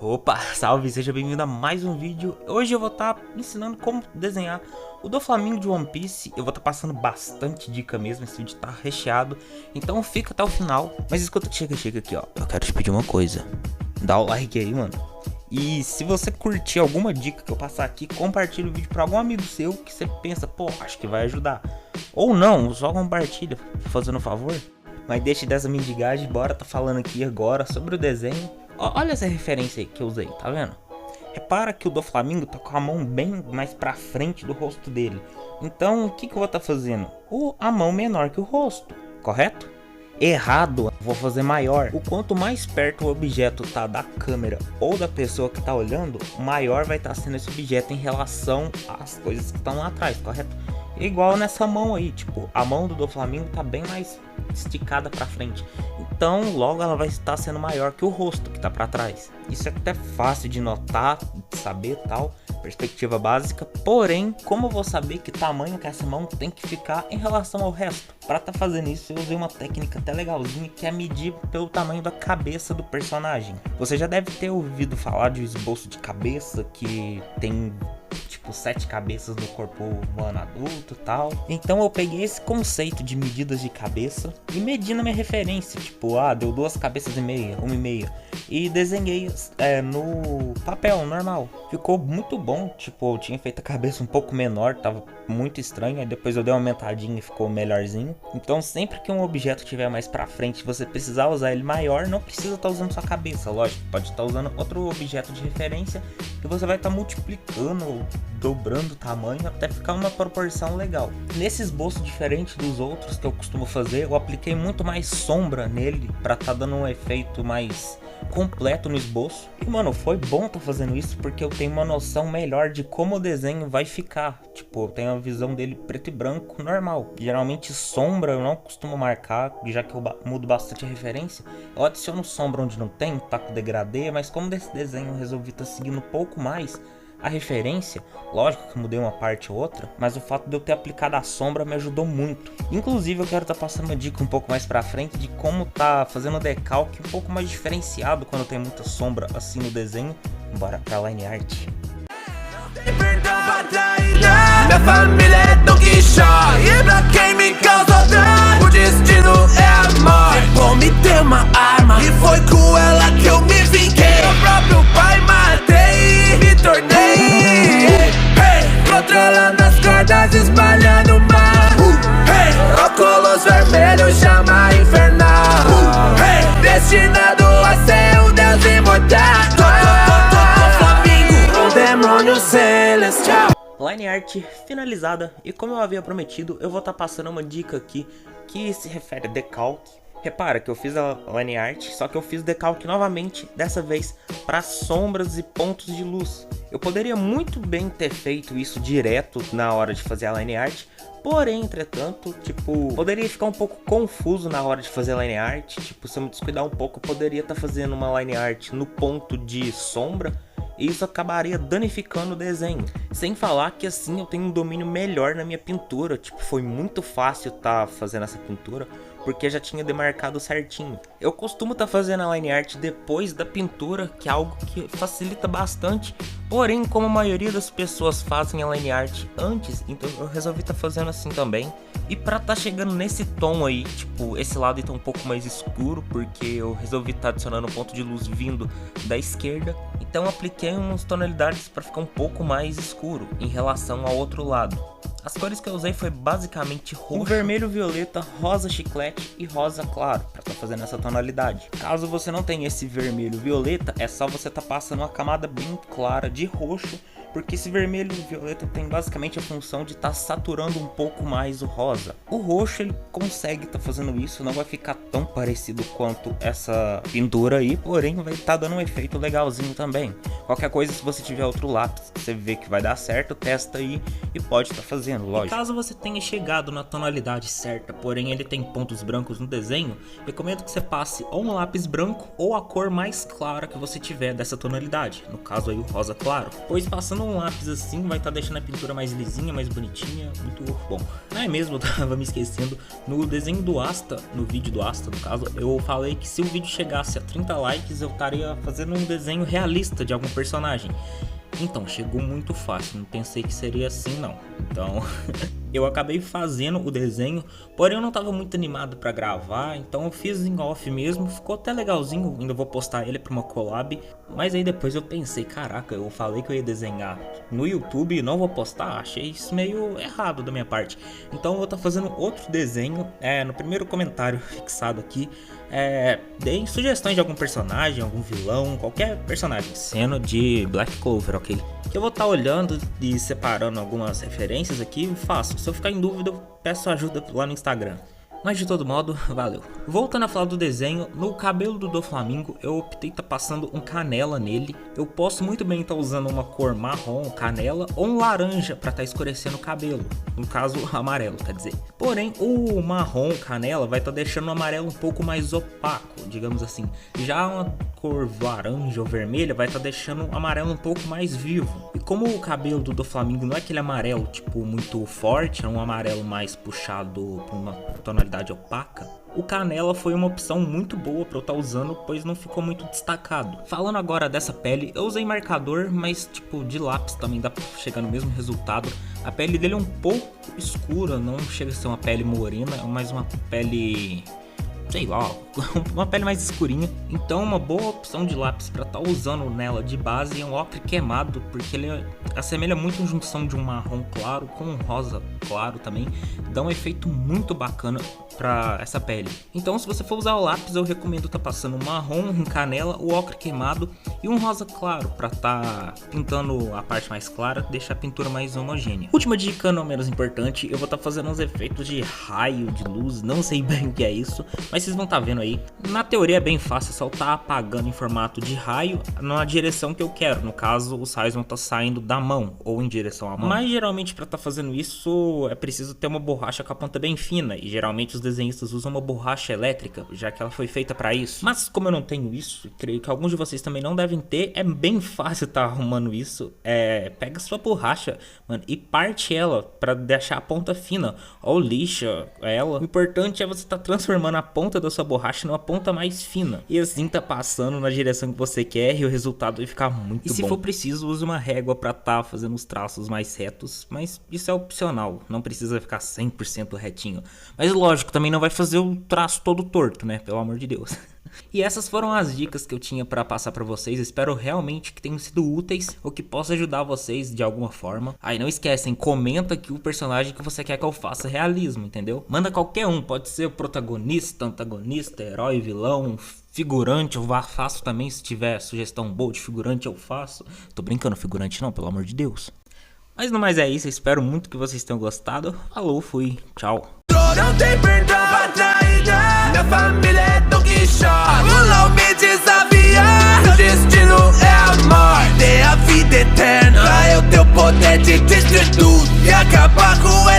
Opa, salve, seja bem-vindo a mais um vídeo. Hoje eu vou estar ensinando como desenhar o Doflamingo de One Piece. Eu vou estar passando bastante dica mesmo, esse vídeo tá recheado, então fica até o final. Mas escuta, chega aqui, ó, eu quero te pedir uma coisa. Dá o like aí, mano. E se você curtir alguma dica que eu passar aqui, compartilha o vídeo para algum amigo seu que você pensa, pô, acho que vai ajudar. Ou não, só compartilha, fazendo um favor. Mas deixa dessa mendigagem, bora tá falando aqui agora sobre o desenho. Olha essa referência aí que eu usei, tá vendo? Repara que o Doflamingo tá com a mão bem mais pra frente do rosto dele. Então o que eu vou estar fazendo? A mão menor que o rosto, correto? Errado, vou fazer maior. O quanto mais perto o objeto tá da câmera ou da pessoa que tá olhando, maior vai estar sendo esse objeto em relação às coisas que estão lá atrás, correto? Igual nessa mão aí, tipo, a mão do Doflamingo tá bem mais esticada pra frente, então logo ela vai estar sendo maior que o rosto que tá pra trás. Isso é até fácil de notar, de saber, tal, perspectiva básica. Porém, como eu vou saber que tamanho que essa mão tem que ficar em relação ao resto? Pra tá fazendo isso, eu usei uma técnica até legalzinha, que é medir pelo tamanho da cabeça do personagem. Você já deve ter ouvido falar de um esboço de cabeça que tem tipo 7 cabeças no corpo humano adulto e tal. Então eu peguei esse conceito de medidas de cabeça e medi na minha referência, tipo, deu 2 cabeças e meia, 1,5, e desenhei no papel normal. Ficou muito bom, tipo, eu tinha feito a cabeça um pouco menor, tava muito estranho, aí depois eu dei uma aumentadinha e ficou melhorzinho. Então sempre que um objeto tiver mais pra frente, você precisar usar ele maior, não precisa estar usando sua cabeça, lógico, pode estar usando outro objeto de referência que você vai estar multiplicando, dobrando o tamanho até ficar uma proporção legal. Nesse esboço diferente dos outros que eu costumo fazer, eu apliquei muito mais sombra nele pra tá dando um efeito mais completo no esboço. E mano, foi bom tá fazendo isso porque eu tenho uma noção melhor de como o desenho vai ficar. Tipo, eu tenho a visão dele preto e branco normal. Geralmente sombra eu não costumo marcar, já que eu mudo bastante a referência. Eu adiciono sombra onde não tem, taco degradê, mas como desse desenho eu resolvi tá seguindo um pouco mais a referência, lógico que mudei uma parte ou outra, mas o fato de eu ter aplicado a sombra me ajudou muito. Inclusive eu quero estar passando uma dica um pouco mais pra frente de como tá fazendo o decalque um pouco mais diferenciado quando tem muita sombra assim no desenho. Bora pra line art. Minha família é Don Quixote, e pra quem me causa dano, o destino é a morte. Vou me ter uma arma, e foi com ela que eu me vinguei. Meu próprio pai matei, me tornei controlando as cordas, espalhando mal. Óculos vermelhos, chama infernal. Destinado a ser um deus imortal. Doflamingo, um demônio celestial. Line art finalizada, e como eu havia prometido, eu vou estar passando uma dica aqui que se refere a decalque. Repara que eu fiz a line art, só que eu fiz decalque novamente, dessa vez para sombras e pontos de luz. Eu poderia muito bem ter feito isso direto na hora de fazer a line art, porém, entretanto, tipo, poderia ficar um pouco confuso na hora de fazer a line art. Tipo, se eu me descuidar um pouco, eu poderia estar fazendo uma line art no ponto de sombra, e isso acabaria danificando o desenho. Sem falar que assim eu tenho um domínio melhor na minha pintura. Tipo, foi muito fácil tá fazendo essa pintura porque já tinha demarcado certinho. Eu costumo tá fazendo a line art depois da pintura, que é algo que facilita bastante. Porém, como a maioria das pessoas fazem a line art antes, então eu resolvi tá fazendo assim também. E pra tá chegando nesse tom aí, tipo, esse lado tá um pouco mais escuro, porque eu resolvi tá adicionando um ponto de luz vindo da esquerda. Então eu apliquei umas tonalidades para ficar um pouco mais escuro em relação ao outro lado. As cores que eu usei foi basicamente roxo, vermelho, violeta, rosa chiclete e rosa claro, para estar fazendo essa tonalidade. Caso você não tenha esse vermelho violeta, é só você tá passando uma camada bem clara de roxo, porque esse vermelho e violeta tem basicamente a função de estar saturando um pouco mais o rosa. O roxo ele consegue estar fazendo isso, não vai ficar tão parecido quanto essa pintura aí, porém vai estar dando um efeito legalzinho também. Qualquer coisa, se você tiver outro lápis, você vê que vai dar certo, testa aí e pode estar fazendo, lógico. E caso você tenha chegado na tonalidade certa, porém ele tem pontos brancos no desenho, recomendo que você passe ou um lápis branco ou a cor mais clara que você tiver dessa tonalidade, no caso aí o rosa claro, pois passando passando um lápis assim, vai estar deixando a pintura mais lisinha, mais bonitinha, muito bom. Não é mesmo, eu tava me esquecendo, no desenho do Asta, no vídeo do Asta no caso, eu falei que se o vídeo chegasse a 30 likes eu estaria fazendo um desenho realista de algum personagem. Então, chegou muito fácil, não pensei que seria assim não. Então, eu acabei fazendo o desenho, porém eu não estava muito animado para gravar, então eu fiz em off mesmo, ficou até legalzinho, ainda vou postar ele para uma collab. Mas aí depois eu pensei, caraca, eu falei que eu ia desenhar no YouTube e não vou postar, achei isso meio errado da minha parte. Então eu vou estar fazendo outro desenho, no primeiro comentário fixado aqui, deem sugestões de algum personagem, algum vilão, qualquer personagem, sendo de Black Clover, ok? Que eu vou estar olhando e separando algumas referências aqui e faço. Se eu ficar em dúvida, eu peço ajuda lá no Instagram. Mas de todo modo, valeu. Voltando a falar do desenho, no cabelo do Doflamingo eu optei estar passando um canela nele. Eu posso muito bem estar usando uma cor marrom, canela, ou um laranja para estar escurecendo o cabelo. No caso, amarelo, quer dizer. Porém, o marrom, canela, vai estar deixando o amarelo um pouco mais opaco, digamos assim. Já uma cor laranja ou vermelha vai estar deixando o amarelo um pouco mais vivo. E como o cabelo do Doflamingo não é aquele amarelo, tipo, muito forte, é um amarelo mais puxado por uma tonalidade opaca, o canela foi uma opção muito boa para eu estar usando, pois não ficou muito destacado. Falando agora dessa pele, eu usei marcador, mas tipo de lápis também dá para chegar no mesmo resultado. A pele dele é um pouco escura, não chega a ser uma pele morena, é mais uma pele, sei lá, uma pele mais escurinha. Então uma boa opção de lápis para estar usando nela de base é um ocre queimado, porque ele assemelha muito a junção de um marrom claro com um rosa claro também, dá um efeito muito bacana para essa pele. Então se você for usar o lápis, eu recomendo estar passando um marrom, um canela, o ocre queimado e um rosa claro para estar pintando a parte mais clara, deixar a pintura mais homogênea. Última dica, não menos importante, eu vou estar fazendo uns efeitos de raio, de luz, não sei bem o que é isso, mas vocês vão estar vendo aí. Na teoria é bem fácil, é só estar apagando em formato de raio na direção que eu quero. No caso, os raios vão estar saindo da mão ou em direção à mão. Mas geralmente para estar fazendo isso é preciso ter uma borracha com a ponta bem fina, e geralmente os desenhistas usam uma borracha elétrica, já que ela foi feita para isso. Mas como eu não tenho isso, creio que alguns de vocês também não devem ter, é bem fácil estar arrumando isso. Pega sua borracha, mano, e parte ela para deixar a ponta fina, ou lixa ela. O importante é você estar transformando a ponta da sua borracha numa ponta mais fina, e assim tá passando na direção que você quer e o resultado vai ficar muito bom. E se for preciso, use uma régua para estar fazendo os traços mais retos, mas isso é opcional, não precisa ficar 100% retinho. Mas lógico, também não vai fazer o traço todo torto, né, pelo amor de Deus. E essas foram as dicas que eu tinha para passar para vocês. Espero realmente que tenham sido úteis ou que possa ajudar vocês de alguma forma. Aí não esquecem, comenta aqui o personagem que você quer que eu faça realismo, entendeu? Manda qualquer um, pode ser o protagonista, antagonista, herói, vilão, figurante, eu faço também. Se tiver sugestão boa de figurante eu faço. Tô brincando, figurante não, pelo amor de Deus. Mas no mais é isso, eu espero muito que vocês tenham gostado. Falou, fui, tchau. Não tem perdão pra traída. Minha família é Don Quixote. O Lau me desafiar. Seu destino é a morte. Dê a vida eterna pra eu ter o poder de destruir tudo e acabar com